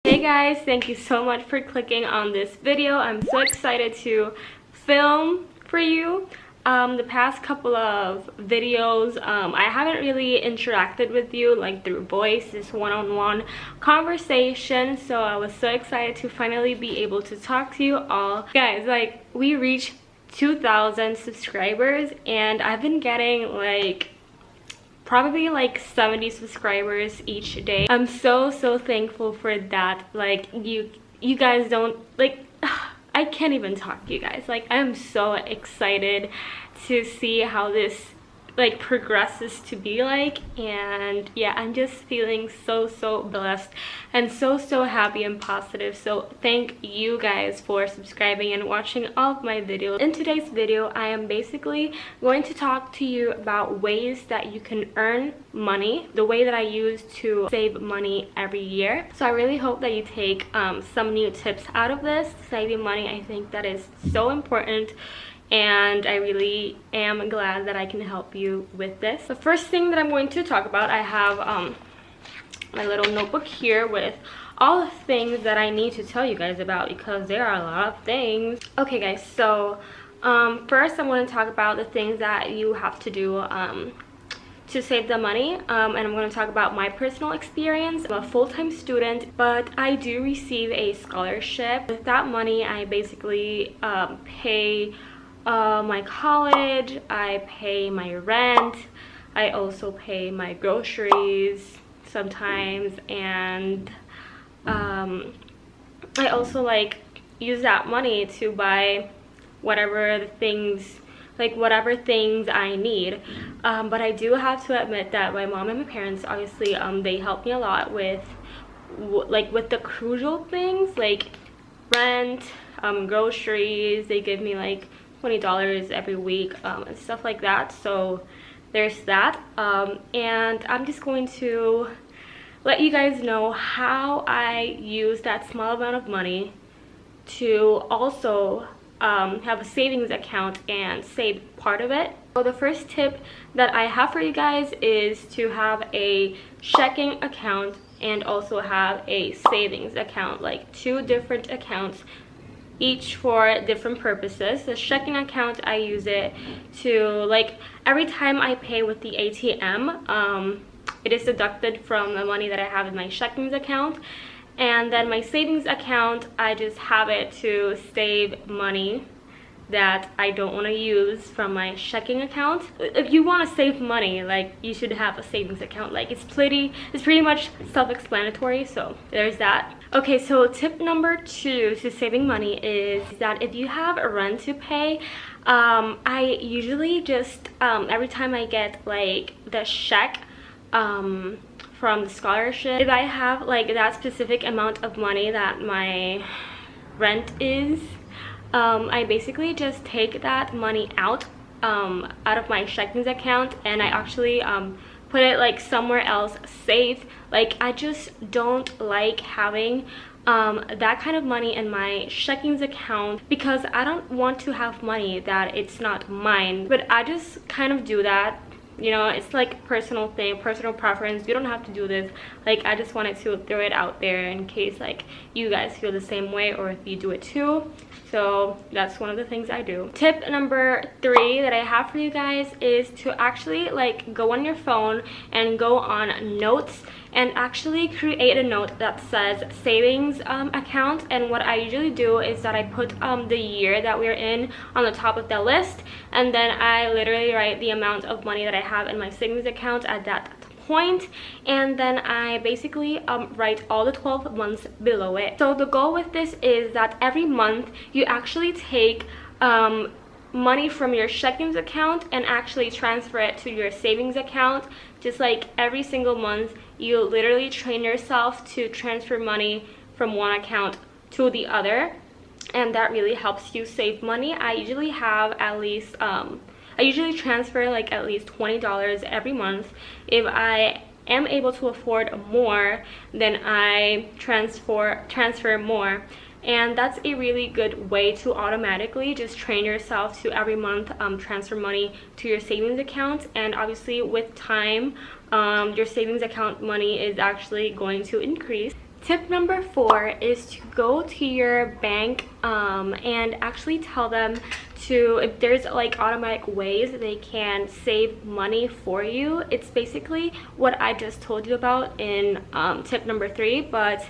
Hey guys, thank you so much for clicking on this video. I'm so excited to film for you. The past couple of videos, I haven't really interacted with you like through voice, this one-on-one conversation, so I was so excited to finally be able to talk to you all. Guys, like, we reached 2,000 subscribers and I've been getting like probably like 70 subscribers each day. I'm so thankful for that. Like, you guys don't like I can't even talk to you guys. Like, I'm so excited to see how this like progresses to be like, and yeah, I'm just feeling so blessed and so happy and positive. So thank you guys for subscribing and watching all of my videos. In today's video, I am basically going to talk to you about ways that you can earn money, the way that I use to save money every year. So I really hope that you take some new tips out of this. Saving money, I think that is so important, and I really am glad that I can help you with this. The first thing that I'm going to talk about, I have my little notebook here with all the things that I need to tell you guys about, because there are a lot of things. Okay guys, so first I'm going to talk about the things that you have to do to save the money, and I'm going to talk about my personal experience. I'm a full-time student, but I do receive a scholarship. With that money, I basically pay my college, I pay my rent, I also pay my groceries sometimes, and I also like use that money to buy whatever things I need. But I do have to admit that my mom and my parents, obviously, they help me a lot with the crucial things like rent, groceries. They give me like $20 every week and stuff like that. So there's that, and I'm just going to let you guys know how I use that small amount of money to also have a savings account and save part of it. So the first tip that I have for you guys is to have a checking account and also have a savings account, like 2 different accounts, each for different purposes. The checking account, I use it to, like, every time I pay with the ATM, it is deducted from the money that I have in my checkings account. And then my savings account, I just have it to save money that I don't want to use from my checking account. If you want to save money, like, you should have a savings account. Like, it's pretty much self-explanatory, so there's that. Okay, so tip number 2 to saving money is that if you have a rent to pay, I usually just every time I get like the check from the scholarship, if I have like that specific amount of money that my rent is, I basically just take that money out of my checking account, and I actually put it like somewhere else safe. Like, I just don't like having that kind of money in my checkings account, because I don't want to have money that it's not mine. But I just kind of do that, you know. It's like personal thing, personal preference. You don't have to do this. Like, I just wanted to throw it out there in case like you guys feel the same way, or if you do it too. So that's one of the things I do. Tip number 3 that I have for you guys is to actually like go on your phone and go on notes and actually create a note that says savings account. And what I usually do is that I put the year that we're in on the top of the list, and then I literally write the amount of money that I have in my savings account at that point, and then I basically write all the 12 months below it. So the goal with this is that every month you actually take money from your checkings account and actually transfer it to your savings account. Just like every single month, you literally train yourself to transfer money from one account to the other, and that really helps you save money. I usually have at least I usually transfer like at least $20 every month. If I am able to afford more, then I transfer more. And that's a really good way to automatically just train yourself to every month transfer money to your savings account. And obviously with time, your savings account money is actually going to increase. Tip number 4 is to go to your bank and actually tell them to, if there's like automatic ways they can save money for you. It's basically what I just told you about in tip number 3, but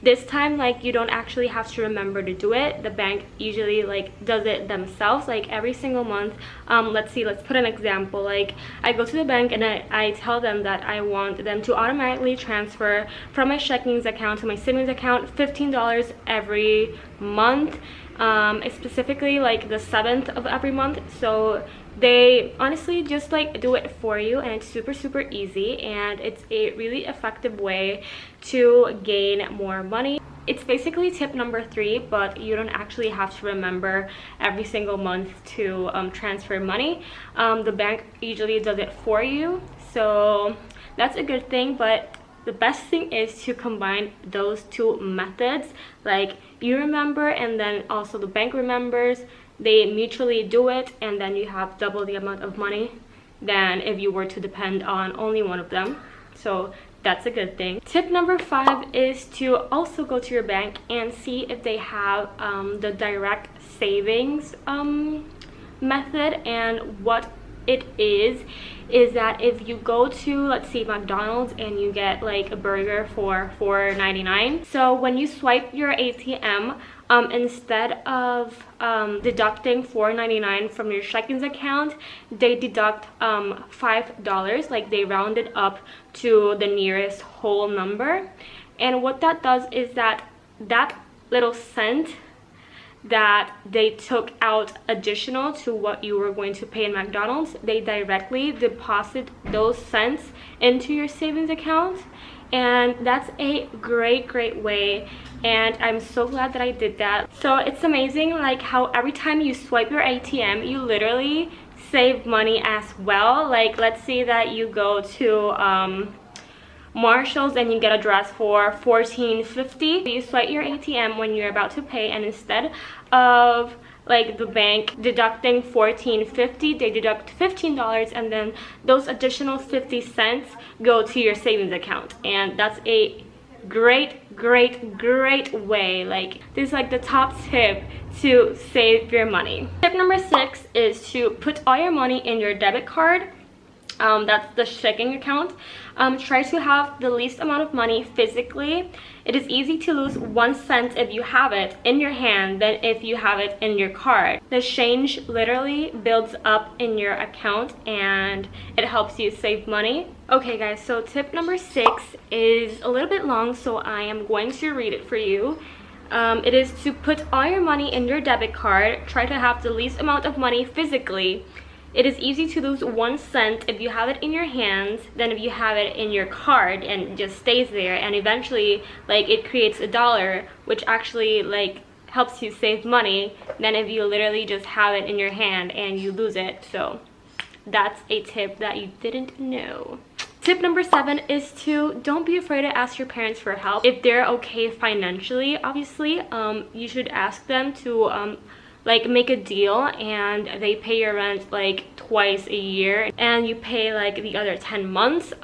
this time, like, you don't actually have to remember to do it. The bank usually like does it themselves, like every single month. Let's put an example. Like, I go to the bank and I tell them that I want them to automatically transfer from my checkings account to my savings account $15 every month. It's specifically like the 7th of every month, so they honestly just like do it for you, and it's super easy, and it's a really effective way to gain more money. It's basically tip number 3, but you don't actually have to remember every single month to transfer money. The bank usually does it for you, so that's a good thing. But the best thing is to combine those two methods, like you remember and then also the bank remembers. They mutually do it, and then you have double the amount of money than if you were to depend on only one of them. So that's a good thing. Tip number 5 is to also go to your bank and see if they have the direct savings method. And what it is that if you go to, let's say, McDonald's, and you get like a burger for $4.99, so when you swipe your ATM, instead of deducting $4.99 from your checkings account, they deduct $5. Like, they round it up to the nearest whole number. And what that does is that little cent that they took out additional to what you were going to pay in McDonald's, they directly deposit those cents into your savings account. And that's a great way, and I'm so glad that I did that. So it's amazing like how every time you swipe your ATM, you literally save money as well. Like, let's say that you go to Marshall's and you get a dress for $14.50. You swipe your ATM when you're about to pay, and instead of like the bank deducting $14.50, they deduct $15, and then those additional 50 cents go to your savings account. And that's a great way. Like, this is like the top tip to save your money. Tip number 6 is to put all your money in your debit card. That's the checking account. Try to have the least amount of money physically. It is easy to lose 1 cent if you have it in your hand than if you have it in your card. The change literally builds up in your account, and it helps you save money. Okay guys, so tip number 6 is a little bit long, so I am going to read it for you. It is to put all your money in your debit card. Try to have the least amount of money physically. It is easy to lose 1 cent if you have it in your hands than if you have it in your card and it just stays there, and eventually like it creates $1, which actually like helps you save money, than if you literally just have it in your hand and you lose it. So that's a tip that you didn't know. Tip number 7 is to don't be afraid to ask your parents for help. If they're okay financially, obviously, you should ask them to like make a deal, and they pay your rent like twice a year and you pay like the other 10 months.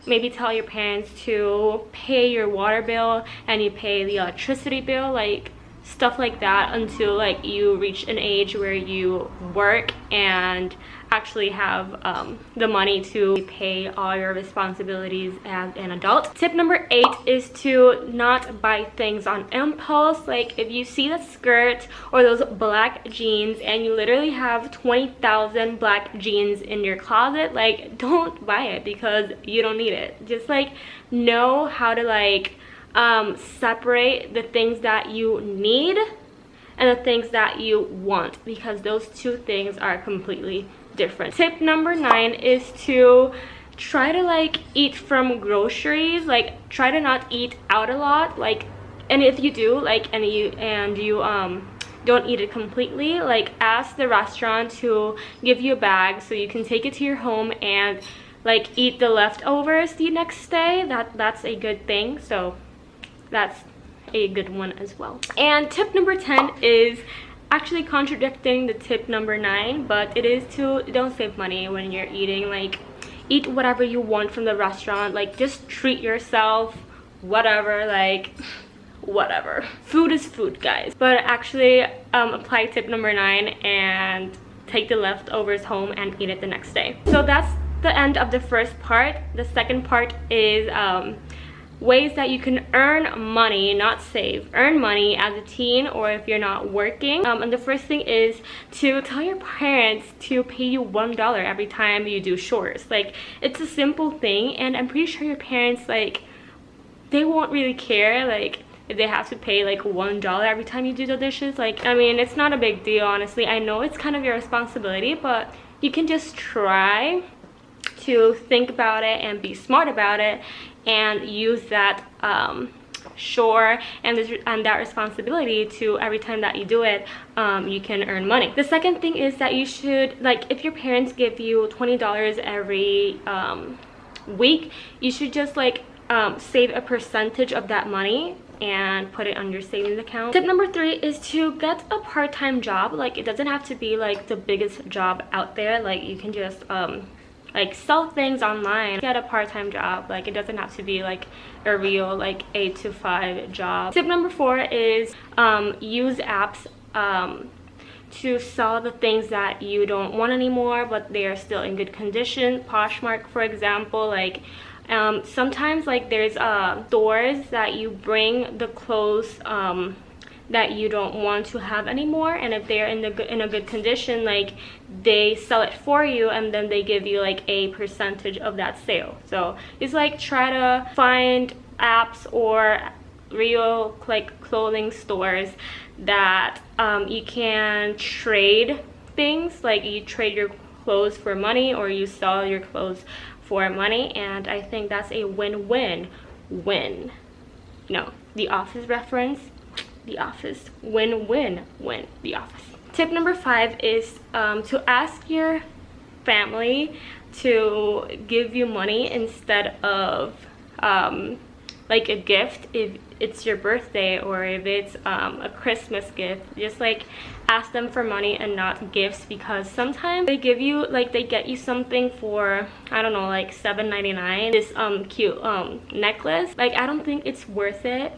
Maybe tell your parents to pay your water bill and you pay the electricity bill, like stuff like that, until like you reach an age where you work and actually have the money to pay all your responsibilities as an adult. Tip number 8 is to not buy things on impulse. Like, if you see the skirt or those black jeans and you literally have 20,000 black jeans in your closet, like, don't buy it because you don't need it. Just like know how to like separate the things that you need and the things that you want, because those two things are completely different. Tip number 9 is to try to like eat from groceries. Like, try to not eat out a lot. Like, and if you do, like, and you don't eat it completely, like, ask the restaurant to give you a bag so you can take it to your home and like eat the leftovers the next day. That's a good thing. So that's a good one as well. And tip number 10 is actually contradicting the tip number 9, but it is to don't save money when you're eating. Like, eat whatever you want from the restaurant. Like, just treat yourself whatever, like whatever. Food is food, guys. But actually apply tip number 9 and take the leftovers home and eat it the next day. So that's the end of the first part. The second part is ways that you can earn money, not save, earn money as a teen or if you're not working. And the first thing is to tell your parents to pay you $1 every time you do chores. Like, it's a simple thing, and I'm pretty sure your parents, like, they won't really care, like, if they have to pay like $1 every time you do the dishes. Like, I mean, it's not a big deal, honestly. I know it's kind of your responsibility, but you can just try to think about it and be smart about it and use that chore and that responsibility to every time that you do it, you can earn money. The second thing is that you should, like, if your parents give you $20 every week, you should just like save a percentage of that money and put it on your savings account. Tip number 3 is to get a part-time job. Like, it doesn't have to be like the biggest job out there. Like, you can just like sell things online, get a part-time job. Like, it doesn't have to be like a real like 8 to 5 job. Tip number 4 is use apps to sell the things that you don't want anymore but they are still in good condition. Poshmark, for example, like sometimes like there's stores that you bring the clothes that you don't want to have anymore, and if they're in a good condition, like, they sell it for you and then they give you like a percentage of that sale. So it's like, try to find apps or real like clothing stores that you can trade things, like you trade your clothes for money or you sell your clothes for money, and I think that's a win-win-win. No, The Office reference. The Office. Win-win-win. The Office. Tip number 5 is to ask your family to give you money instead of like a gift if it's your birthday or if it's a Christmas gift. Just like ask them for money and not gifts, because sometimes they give you, like, they get you something for, I don't know, like $7.99, this cute necklace. Like, I don't think it's worth it,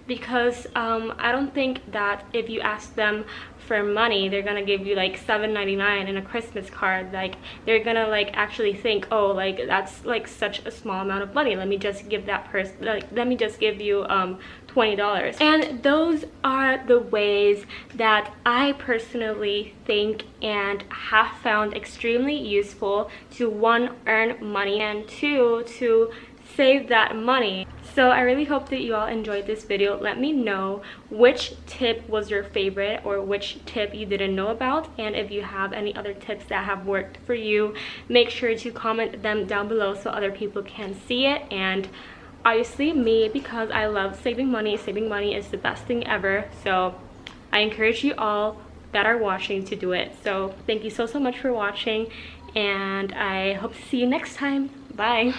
because I don't think that if you ask them for money they're gonna give you like $7.99 in a Christmas card. Like, they're gonna like actually think, oh, like, that's like such a small amount of money, let me just give that person, like, let me just give you $20. And those are the ways that I personally think and have found extremely useful to, 1, earn money, and 2, to save that money. So I really hope that you all enjoyed this video. Let me know which tip was your favorite or which tip you didn't know about, and if you have any other tips that have worked for you, make sure to comment them down below so other people can see it. And obviously me, because I love saving money is the best thing ever, so I encourage you all that are watching to do it. So thank you so much for watching, and I hope to see you next time. Bye.